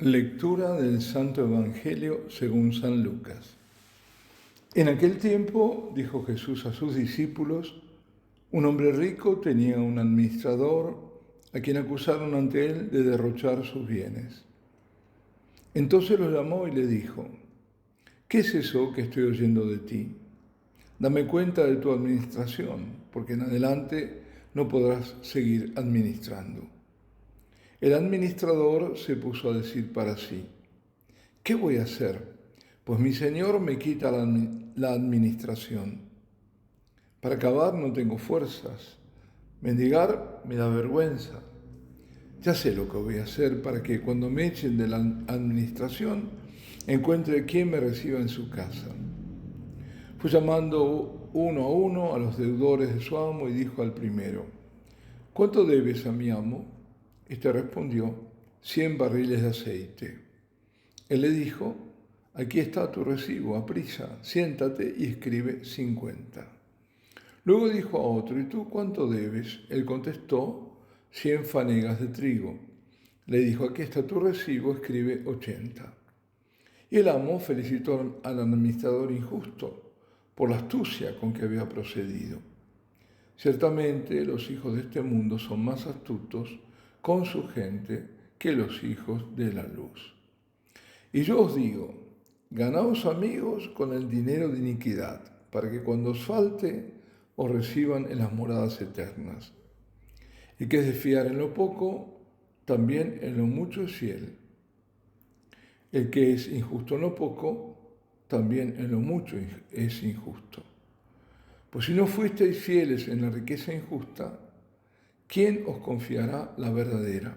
Lectura del Santo Evangelio según San Lucas. En aquel tiempo dijo Jesús a sus discípulos: un hombre rico tenía un administrador a quien acusaron ante él de derrochar sus bienes. Entonces lo llamó y le dijo: ¿qué es eso que estoy oyendo de ti? Dame cuenta de tu administración, porque en adelante no podrás seguir administrando. El administrador se puso a decir para sí: ¿qué voy a hacer? Pues mi señor me quita la administración. Para acabar no tengo fuerzas. Mendigar me da vergüenza. Ya sé lo que voy a hacer para que cuando me echen de la administración encuentre quien me reciba en su casa. Fue llamando uno a uno a los deudores de su amo y dijo al primero: ¿cuánto debes a mi amo? Este respondió: 100 barriles de aceite. Él le dijo: aquí está tu recibo, aprisa, siéntate y escribe 50. Luego dijo a otro: ¿y tú cuánto debes? Él contestó: 100 fanegas de trigo. Le dijo: aquí está tu recibo, escribe 80. Y el amo felicitó al administrador injusto por la astucia con que había procedido. Ciertamente los hijos de este mundo son más astutos con su gente que los hijos de la luz. Y yo os digo: ganaos amigos con el dinero de iniquidad, para que cuando os falte os reciban en las moradas eternas. El que es de fiar en lo poco, también en lo mucho es fiel. El que es injusto en lo poco, también en lo mucho es injusto. Pues si no fuisteis fieles en la riqueza injusta, ¿quién os confiará la verdadera?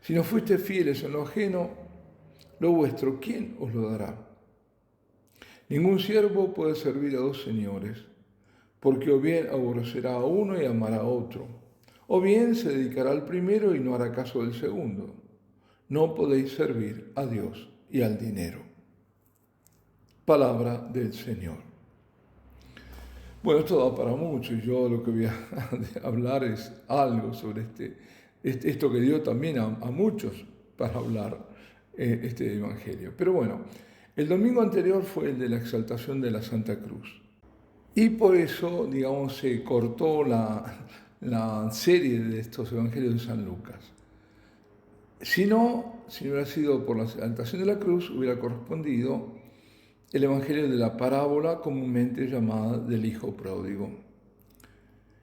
Si no fuisteis fieles en lo ajeno, lo vuestro, ¿quién os lo dará? Ningún siervo puede servir a dos señores, porque o bien aborrecerá a uno y amará a otro, o bien se dedicará al primero y no hará caso del segundo. No podéis servir a Dios y al dinero. Palabra del Señor. Bueno, esto da para mucho y yo lo que voy a hablar es algo sobre esto que dio también a muchos para hablar este Evangelio. Pero bueno, el domingo anterior fue el de la exaltación de la Santa Cruz. Y por eso, digamos, se cortó la serie de estos Evangelios de San Lucas. Si no hubiera sido por la exaltación de la cruz, hubiera correspondido el Evangelio de la parábola comúnmente llamada del Hijo Pródigo.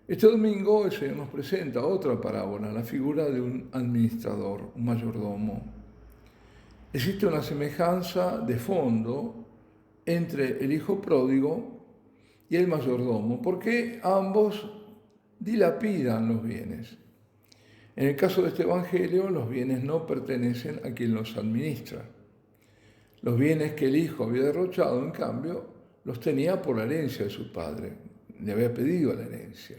Este domingo el Señor nos presenta otra parábola, la figura de un administrador, un mayordomo. Existe una semejanza de fondo entre el Hijo Pródigo y el mayordomo, porque ambos dilapidan los bienes. En el caso de este Evangelio, los bienes no pertenecen a quien los administra. Los bienes que el hijo había derrochado, en cambio, los tenía por la herencia de su padre. Le había pedido la herencia.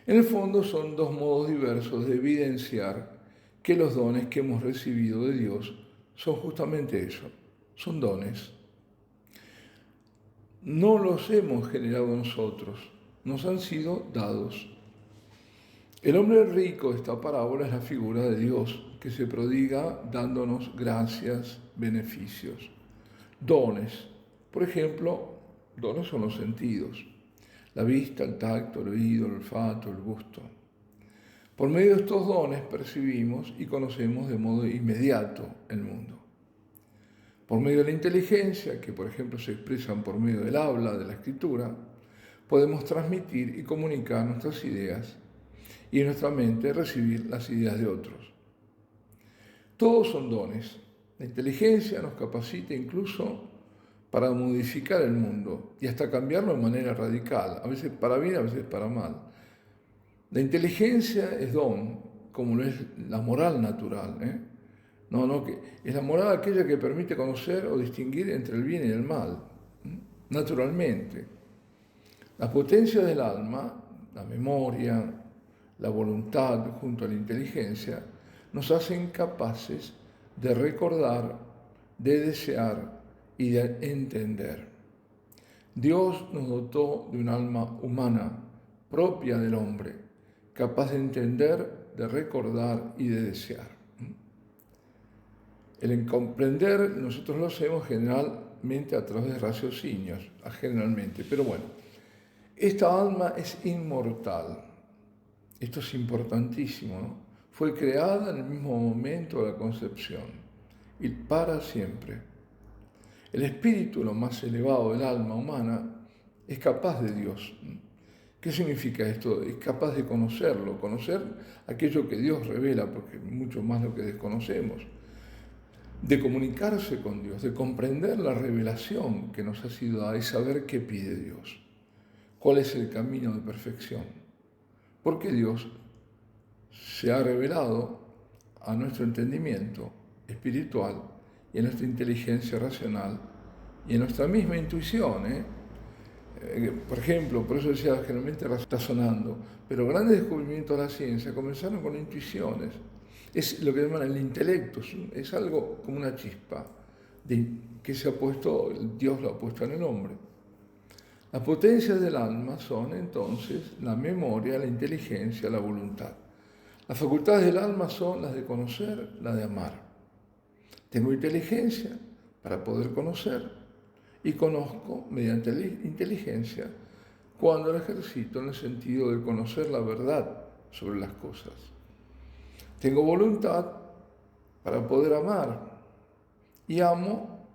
En el fondo son dos modos diversos de evidenciar que los dones que hemos recibido de Dios son justamente eso, son dones. No los hemos generado nosotros, nos han sido dados. El hombre rico de esta parábola es la figura de Dios, que se prodiga dándonos gracias, beneficios, dones. Por ejemplo, dones son los sentidos: la vista, el tacto, el oído, el olfato, el gusto. Por medio de estos dones percibimos y conocemos de modo inmediato el mundo. Por medio de la inteligencia, que por ejemplo se expresan por medio del habla, de la escritura, podemos transmitir y comunicar nuestras ideas y en nuestra mente recibir las ideas de otros. Todos son dones. La inteligencia nos capacita incluso para modificar el mundo y hasta cambiarlo de manera radical, a veces para bien, a veces para mal. La inteligencia es don, como lo es la moral natural. Que es la moral aquella que permite conocer o distinguir entre el bien y el mal, naturalmente. La potencia del alma, la memoria, la voluntad junto a la inteligencia, nos hacen capaces de recordar, de desear y de entender. Dios nos dotó de un alma humana propia del hombre, capaz de entender, de recordar y de desear. El comprender nosotros lo hacemos generalmente a través de raciocinios, generalmente, pero bueno, esta alma es inmortal. Esto es importantísimo, ¿no? Fue creada en el mismo momento de la concepción y para siempre. El espíritu, lo más elevado del alma humana, es capaz de Dios. ¿Qué significa esto? Es capaz de conocerlo, conocer aquello que Dios revela, porque mucho más lo que desconocemos, de comunicarse con Dios, de comprender la revelación que nos ha sido dada y saber qué pide Dios, cuál es el camino de perfección, porque Dios se ha revelado a nuestro entendimiento espiritual y a nuestra inteligencia racional y a nuestra misma intuición. Por ejemplo, por eso decía, generalmente razonando, pero grandes descubrimientos de la ciencia comenzaron con intuiciones. Es lo que llaman el intelecto, es algo como una chispa que Dios lo ha puesto en el hombre. Las potencias del alma son entonces la memoria, la inteligencia, la voluntad. Las facultades del alma son las de conocer, las de amar. Tengo inteligencia para poder conocer y conozco mediante la inteligencia cuando la ejercito en el sentido de conocer la verdad sobre las cosas. Tengo voluntad para poder amar y amo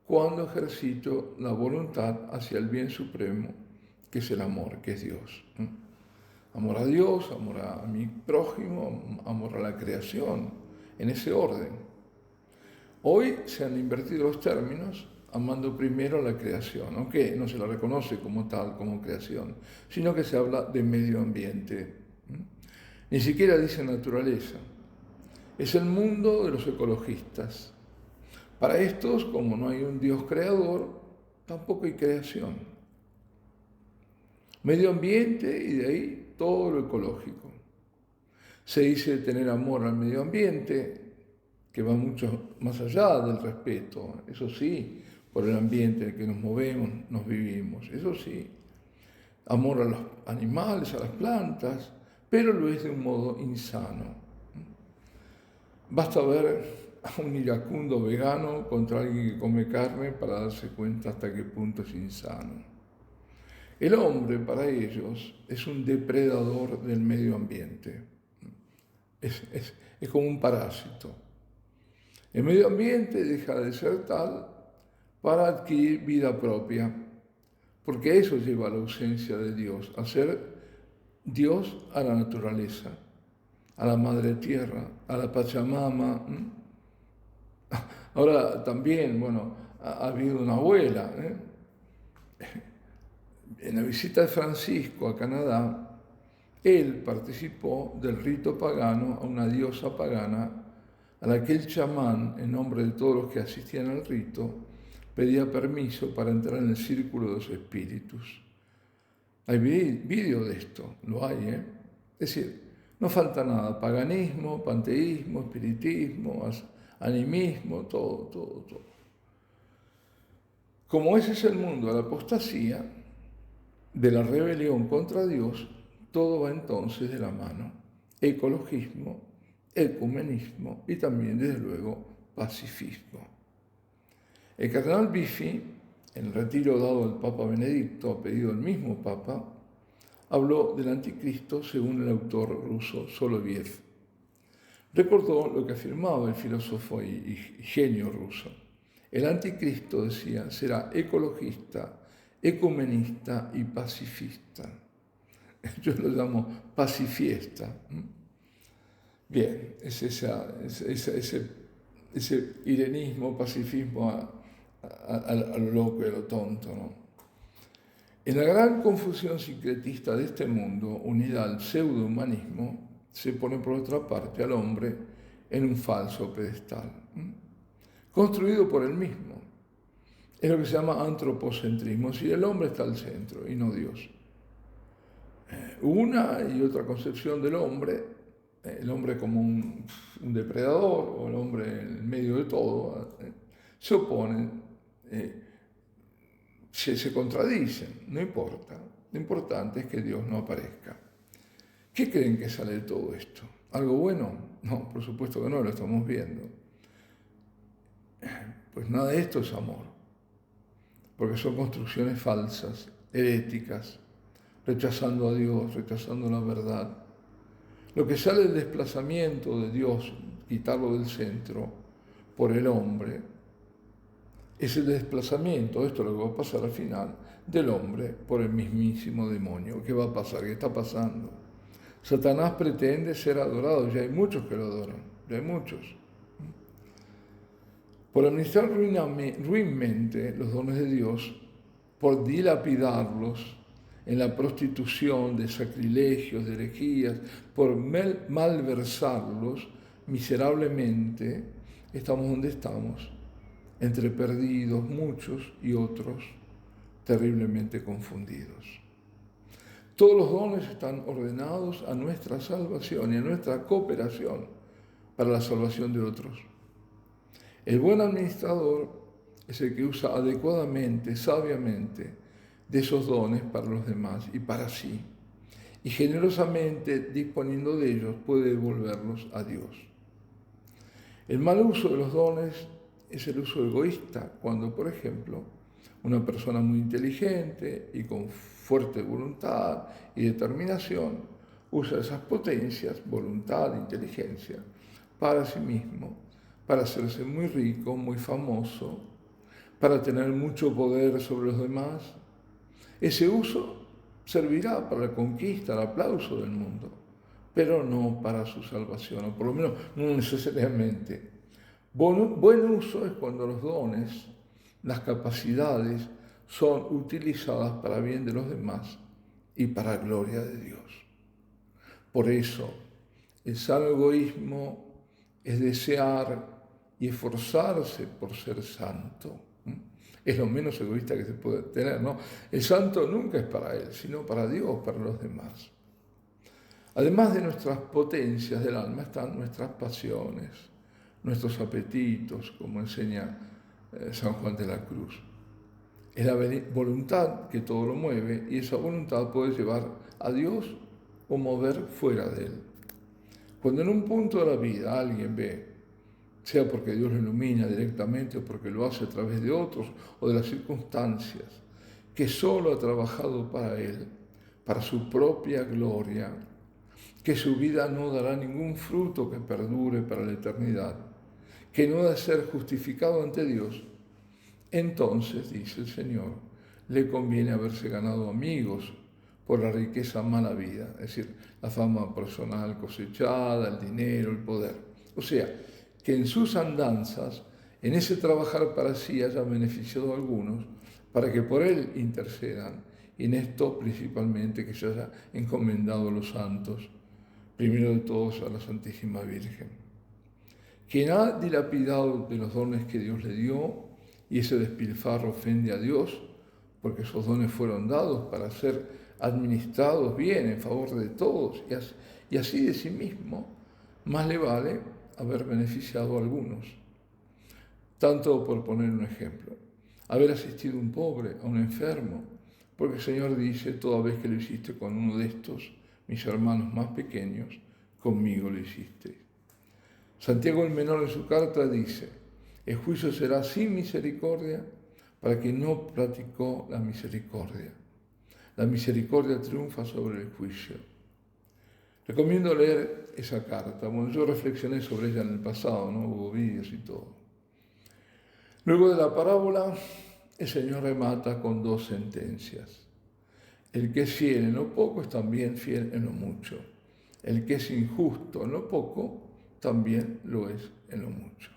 cuando ejercito la voluntad hacia el bien supremo, que es el amor, que es Dios. Amor a Dios, amor a mi prójimo, amor a la creación, en ese orden. Hoy se han invertido los términos, amando primero la creación, aunque no se la reconoce como tal, como creación, sino que se habla de medio ambiente. Ni siquiera dice naturaleza. Es el mundo de los ecologistas. Para estos, como no hay un Dios creador, tampoco hay creación. Medio ambiente y de ahí todo lo ecológico. Se dice tener amor al medio ambiente, que va mucho más allá del respeto, eso sí, por el ambiente en el que nos movemos, nos vivimos, eso sí. Amor a los animales, a las plantas, pero lo es de un modo insano. Basta ver a un iracundo vegano contra alguien que come carne para darse cuenta hasta qué punto es insano. El hombre, para ellos, es un depredador del medio ambiente. Es como un parásito. El medio ambiente deja de ser tal para adquirir vida propia, porque eso lleva a la ausencia de Dios, a ser Dios a la naturaleza, a la madre tierra, a la Pachamama. Ahora también, ha habido una abuela. En la visita de Francisco a Canadá, él participó del rito pagano a una diosa pagana a la que el chamán, en nombre de todos los que asistían al rito, pedía permiso para entrar en el círculo de los espíritus. Hay vídeo de esto, lo hay, Es decir, no falta nada, paganismo, panteísmo, espiritismo, animismo, todo. Como ese es el mundo de la apostasía, de la rebelión contra Dios, todo va entonces de la mano. Ecologismo, ecumenismo y también, desde luego, pacifismo. El cardenal Biffi, en el retiro dado al Papa Benedicto a pedido del mismo Papa, habló del anticristo según el autor ruso Soloviev. Recordó lo que afirmaba el filósofo y genio ruso. El anticristo, decía, será ecologista, ecumenista y pacifista. Yo lo llamo pacifiesta. Bien, es ese irenismo, pacifismo a lo loco y a lo tonto, ¿no? En la gran confusión sincretista de este mundo, unida al pseudo-humanismo, se pone por otra parte al hombre en un falso pedestal, construido por él mismo. Es lo que se llama antropocentrismo, si el hombre está al centro y no Dios. Una y otra concepción del hombre, el hombre como un depredador o el hombre en medio de todo, se oponen, se contradicen, no importa. Lo importante es que Dios no aparezca. ¿Qué creen que sale de todo esto? ¿Algo bueno? No, por supuesto que no, lo estamos viendo. Pues nada de esto es amor, porque son construcciones falsas, heréticas, rechazando a Dios, rechazando la verdad. Lo que sale del desplazamiento de Dios, quitarlo del centro, por el hombre, es el desplazamiento, esto es lo que va a pasar al final, del hombre por el mismísimo demonio. ¿Qué va a pasar? ¿Qué está pasando? Satanás pretende ser adorado, ya hay muchos que lo adoran, ya hay muchos. Por administrar ruinmente los dones de Dios, por dilapidarlos en la prostitución de sacrilegios, de herejías, por malversarlos miserablemente, estamos donde estamos, entre perdidos muchos y otros terriblemente confundidos. Todos los dones están ordenados a nuestra salvación y a nuestra cooperación para la salvación de otros. El buen administrador es el que usa adecuadamente, sabiamente, de esos dones para los demás y para sí, y generosamente disponiendo de ellos puede devolverlos a Dios. El mal uso de los dones es el uso egoísta, cuando, por ejemplo, una persona muy inteligente y con fuerte voluntad y determinación usa esas potencias, voluntad, inteligencia, para sí mismo, para hacerse muy rico, muy famoso, para tener mucho poder sobre los demás. Ese uso servirá para la conquista, el aplauso del mundo, pero no para su salvación, o por lo menos no necesariamente. Buen uso es cuando los dones, las capacidades, son utilizadas para bien de los demás y para gloria de Dios. Por eso, el sano egoísmo es desear y esforzarse por ser santo. Es lo menos egoísta que se puede tener, ¿no? El santo nunca es para él, sino para Dios, para los demás. Además de nuestras potencias del alma están nuestras pasiones, nuestros apetitos, como enseña San Juan de la Cruz. Es la voluntad que todo lo mueve y esa voluntad puede llevar a Dios o mover fuera de él. Cuando en un punto de la vida alguien ve, sea porque Dios lo ilumina directamente o porque lo hace a través de otros o de las circunstancias, que solo ha trabajado para él, para su propia gloria, que su vida no dará ningún fruto que perdure para la eternidad, que no ha de ser justificado ante Dios, entonces, dice el Señor, le conviene haberse ganado amigos por la riqueza mala vida, es decir, la fama personal cosechada, el dinero, el poder. O sea, que en sus andanzas, en ese trabajar para sí, haya beneficiado a algunos, para que por él intercedan, y en esto principalmente que se haya encomendado a los santos, primero de todos a la Santísima Virgen. Quien ha dilapidado de los dones que Dios le dio, y ese despilfarro ofende a Dios, porque esos dones fueron dados para ser administrados bien en favor de todos y así de sí mismo, más le vale haber beneficiado a algunos. Tanto por poner un ejemplo, haber asistido a un pobre, a un enfermo, porque el Señor dice, toda vez que lo hiciste con uno de estos, mis hermanos más pequeños, conmigo lo hiciste. Santiago el Menor en su carta dice, el juicio será sin misericordia para quien no practicó la misericordia. La misericordia triunfa sobre el juicio. Recomiendo leer esa carta. Bueno, yo reflexioné sobre ella en el pasado, ¿no? Hubo vídeos y todo. Luego de la parábola, el Señor remata con dos sentencias. El que es fiel en lo poco es también fiel en lo mucho. El que es injusto en lo poco también lo es en lo mucho.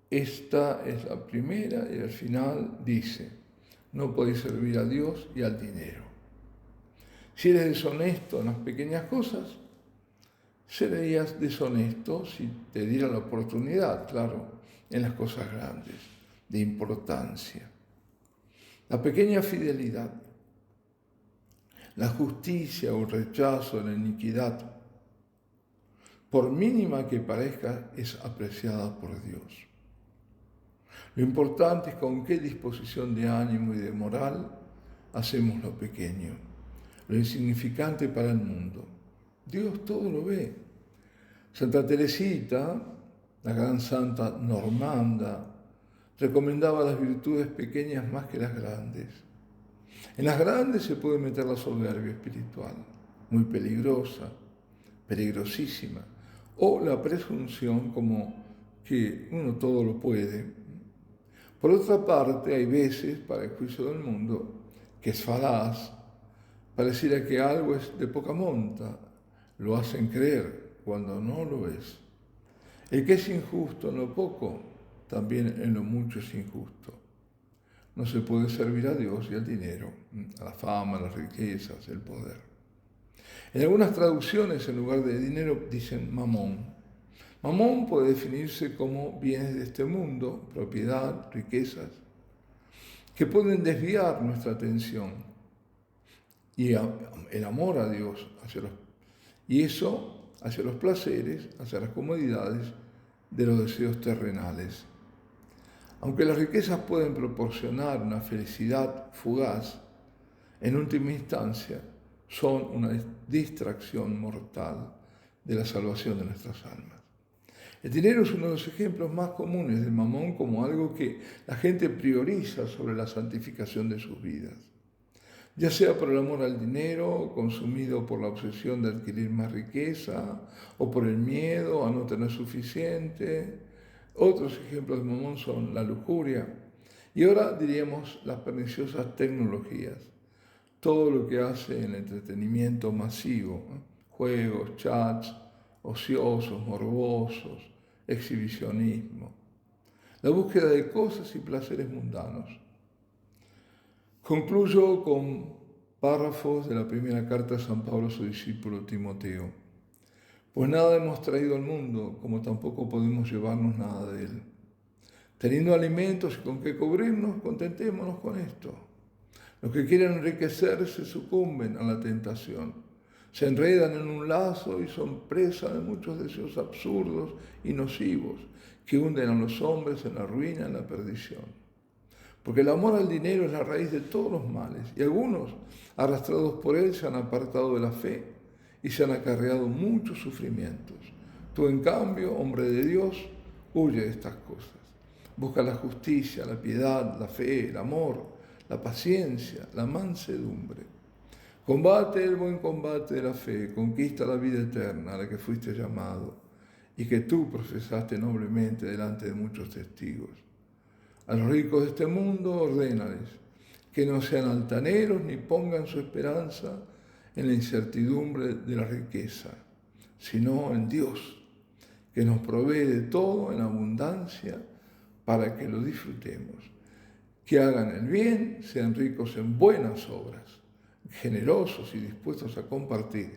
Esta es la primera y al final dice, no podéis servir a Dios y al dinero. Si eres deshonesto en las pequeñas cosas, serías deshonesto si te diera la oportunidad, claro, en las cosas grandes, de importancia. La pequeña fidelidad, la justicia o el rechazo de la iniquidad, por mínima que parezca, es apreciada por Dios. Lo importante es con qué disposición de ánimo y de moral hacemos lo pequeño, lo insignificante para el mundo. Dios todo lo ve. Santa Teresita la gran santa Normanda, recomendaba las virtudes pequeñas más que las grandes. En las grandes se puede meter la soberbia espiritual, muy peligrosa, peligrosísima, o la presunción como que uno todo lo puede. Por otra parte, hay veces, para el juicio del mundo, que es falaz, pareciera que algo es de poca monta, lo hacen creer cuando no lo es. El que es injusto en lo poco, también en lo mucho es injusto. No se puede servir a Dios y al dinero, a la fama, a las riquezas, el poder. En algunas traducciones, en lugar de dinero, dicen mamón. Mamón puede definirse como bienes de este mundo, propiedad, riquezas, que pueden desviar nuestra atención y el amor a Dios y eso hacia los placeres, hacia las comodidades de los deseos terrenales. Aunque las riquezas pueden proporcionar una felicidad fugaz, en última instancia son una distracción mortal de la salvación de nuestras almas. El dinero es uno de los ejemplos más comunes del mamón como algo que la gente prioriza sobre la santificación de sus vidas. Ya sea por el amor al dinero, consumido por la obsesión de adquirir más riqueza, o por el miedo a no tener suficiente. Otros ejemplos de mamón son la lujuria y ahora diríamos las perniciosas tecnologías. Todo lo que hace el entretenimiento masivo, juegos, chats, ociosos, morbosos, exhibicionismo, la búsqueda de cosas y placeres mundanos. Concluyo con párrafos de la primera carta de San Pablo a su discípulo Timoteo. Pues nada hemos traído al mundo, como tampoco podemos llevarnos nada de él. Teniendo alimentos y con qué cubrirnos, contentémonos con esto. Los que quieren enriquecerse sucumben a la tentación. Se enredan en un lazo y son presa de muchos deseos absurdos y nocivos que hunden a los hombres en la ruina, en la perdición. Porque el amor al dinero es la raíz de todos los males y algunos, arrastrados por él, se han apartado de la fe y se han acarreado muchos sufrimientos. Tú, en cambio, hombre de Dios, huye de estas cosas. Busca la justicia, la piedad, la fe, el amor, la paciencia, la mansedumbre. Combate el buen combate de la fe, conquista la vida eterna a la que fuiste llamado y que tú profesaste noblemente delante de muchos testigos. A los ricos de este mundo ordénales que no sean altaneros ni pongan su esperanza en la incertidumbre de la riqueza, sino en Dios, que nos provee de todo en abundancia para que lo disfrutemos. Que hagan el bien, sean ricos en buenas obras, generosos y dispuestos a compartir,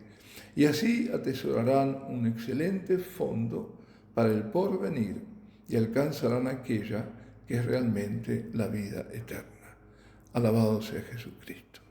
y así atesorarán un excelente fondo para el porvenir y alcanzarán aquella que es realmente la vida eterna. Alabado sea Jesucristo.